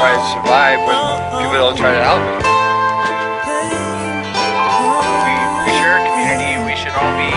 try to survive when people don't try to help me. We share a community. We should all be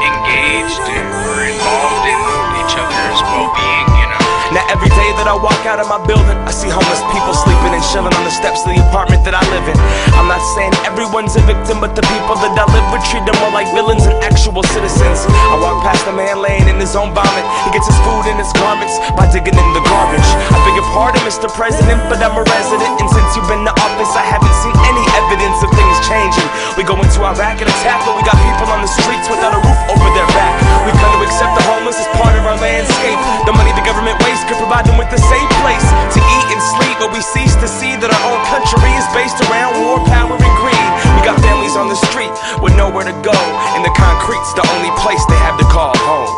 engaged or involved in each other's well-being, you know. Now every day that I walk out of my building, I see homeless people sleeping and chilling on the steps of the apartment that I live in. I'm not saying everyone's a victim, but the people that I live with treat them more like villains than actual citizens. I walk past a man laying in his own vomit. He gets his food and his garments by digging in the garbage. I beg your pardon, Mr. President, but I'm a resident, and since you've been in office, I haven't seen any evidence of things changing. We go into Iraq and attack, but we got people on the streets without a roof over their back. We come to accept the homeless as part of our landscape. The money the government wastes could provide them with the safe place to eat and sleep, but we cease to see that our own country is based around war, power, and greed. We got families on the street with nowhere to go, and the concrete's the only place they have to call home.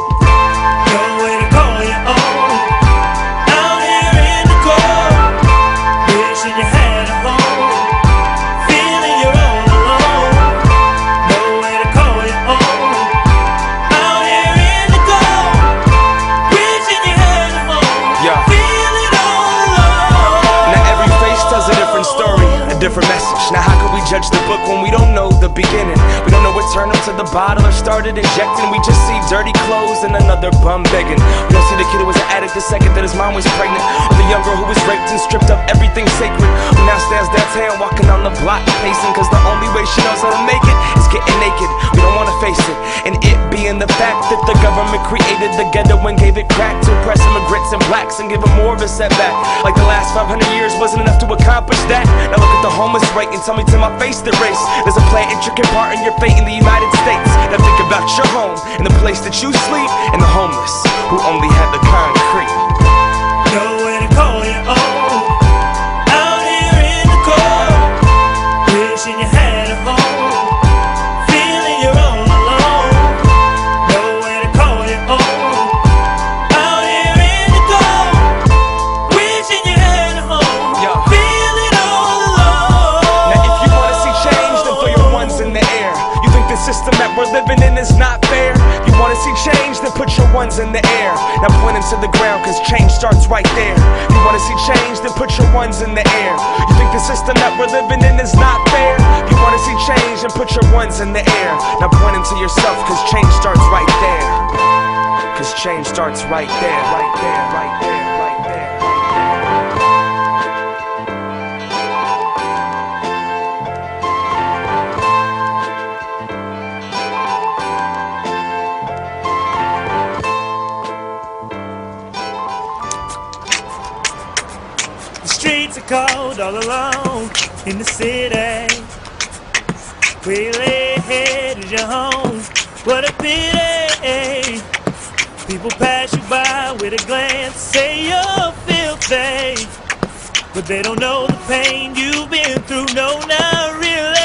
Nowhere to call your own, out here in the cold, wishing you had a home, feeling you're all alone. Nowhere to call your own, out here in the cold, wishing you had a home, feeling all alone. Now every face tells a different story, a different message. Now how can we judge the book when we don't know the beginning? We don't know what turned them to the bottle or started injecting. We just see dirty clothes and another bum begging. We don't see the kid who was an addict the second that his mom was pregnant, or the young girl who was raped and stripped of everything sacred, who now stands downtown walking on the block pacing, cause the only way she knows how to make it is getting naked. We don't wanna face it, and it being the fact that the government created the ghetto and gave it crack to oppress immigrants and blacks and give them more of a setback. Like the last 500 years wasn't enough to accomplish that. Now look at the homeless rate and tell me to my face that race doesn't play an intricate part in your fate in the United States. Now think about your home and the place that you sleep, and the homeless who only have the concrete. Nowhere to call your own, out here in the cold, wishing you had a home, feeling you're all alone. Nowhere to call your own, out here in the cold, wishing you had a home, feeling all alone. Now if you wanna see change, then throw your ones in the air. You think the system that we're living in is not fair? You wanna see change, then put your ones in the air. Now point them to the ground, cause change starts right there. You wanna see change, then put your ones in the air. You think the system that we're living in is not fair? You wanna see change, then put your ones in the air. Now point them to yourself, cause change starts right there. Cause change starts right there, right there, right there, right there. Streets are cold all alone in the city. Where you lay head is your home. What a pity. People pass you by with a glance, say you're filthy, but they don't know the pain you've been through. No, not really.